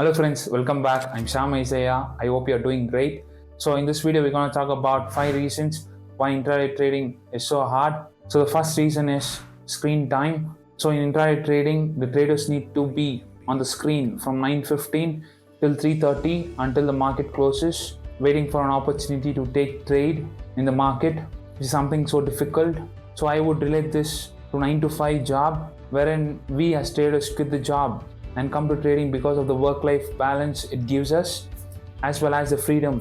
Hello friends, welcome back. I'm Shyam Isaiah. I hope you're doing great. So in this video, we're going to talk about 5 reasons why intraday trading is so hard. So the first reason is screen time. So in intraday trading, the traders need to be on the screen from 9:15 till 3:30 until the market closes, waiting for an opportunity to take trade in the market, which is something so difficult. So I would relate this to 9 to 5 job, wherein we as traders quit the job and come to trading because of the work-life balance it gives us, as well as the freedom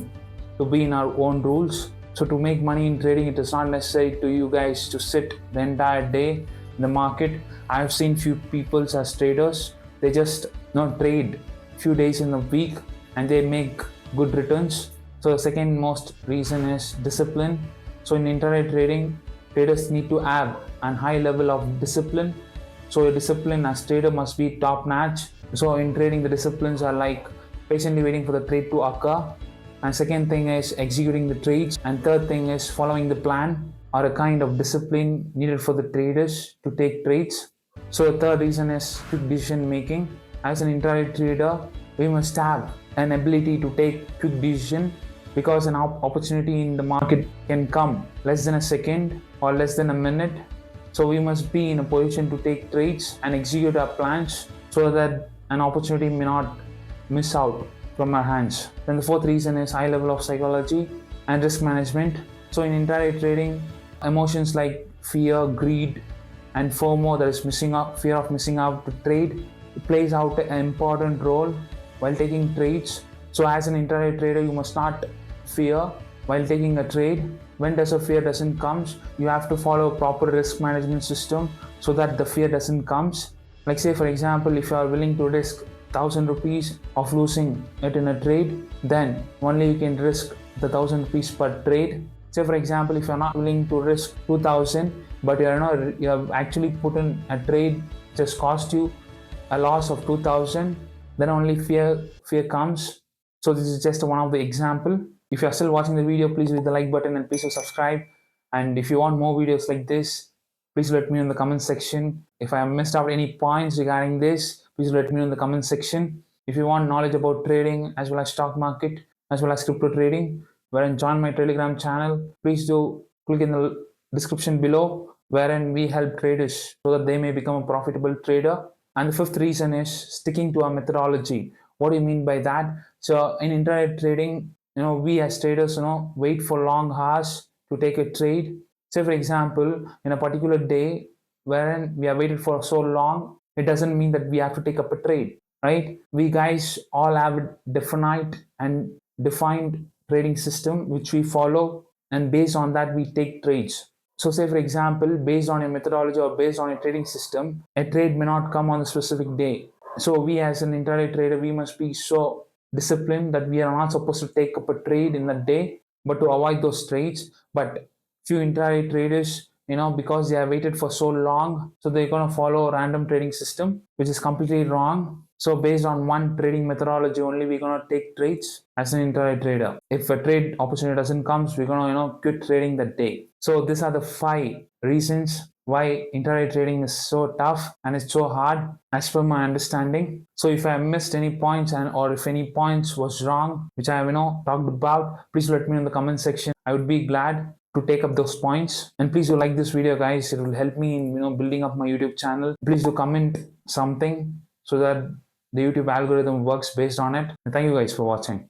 to be in our own rules. So to make money in trading, it is not necessary to you guys to sit the entire day in the market. I have seen few people as traders, they just trade few days in a week and they make good returns. So the second most reason is discipline. So in intraday trading, traders need to have a high level of discipline. So your discipline as trader must be top notch. So in trading, the disciplines are like patiently waiting for the trade to occur, and second thing is executing the trades, and third thing is following the plan or a kind of discipline needed for the traders to take trades. So the third reason is quick decision making. As an intraday trader, we must have an ability to take quick decision, because an opportunity in the market can come less than a second or less than a minute. So we must be in a position to take trades and execute our plans so that an opportunity may not miss out from our hands. Then the fourth reason is high level of psychology and risk management. So in intraday trading, emotions like fear, greed, and FOMO, that is fear of missing out to trade, it plays out an important role while taking trades. So as an intraday trader, you must not fear while taking a trade. When does a fear doesn't comes, you have to follow a proper risk management system so that the fear doesn't comes. Like say for example, if you are willing to risk 1,000 rupees of losing it in a trade, then only you can risk the 1,000 rupees per trade. Say for example, if you're not willing to risk 2,000, but you have actually put in a trade just cost you a loss of 2,000, then only fear comes. So this is just one of the example. If you are still watching the video, please hit the like button and please subscribe. And if you want more videos like this, please let me know in the comment section. If I have missed out any points regarding this, please let me know in the comment section. If you want knowledge about trading as well as stock market as well as crypto trading, wherein join my Telegram channel, please do click in the description below, wherein we help traders so that they may become a profitable trader. And the fifth reason is sticking to our methodology. What do you mean by that? So in intraday trading, we as traders, wait for long hours to take a trade. Say for example, in a particular day wherein we have waited for so long, it doesn't mean that we have to take up a trade, right? We guys all have a definite and defined trading system which we follow, and based on that we take trades. So say for example, based on a methodology or based on a trading system, a trade may not come on a specific day. So we as an intraday trader, we must be so discipline that we are not supposed to take up a trade in a day, but to avoid those trades. But few intraday traders, because they have waited for so long, so they're going to follow a random trading system, which is completely wrong. So based on one trading methodology only, we're going to take trades as an intraday trader. If a trade opportunity doesn't come, we're going to quit trading that day. So these are the 5 reasons why intraday trading is so tough and it's so hard as per my understanding. So if I missed any points or if any points was wrong which I have talked about, please let me know in the comment section. I would be glad to take up those points. And please do like this video, guys. It will help me in building up my YouTube channel. Please do comment something so that the YouTube algorithm works based on it. And thank you guys for watching.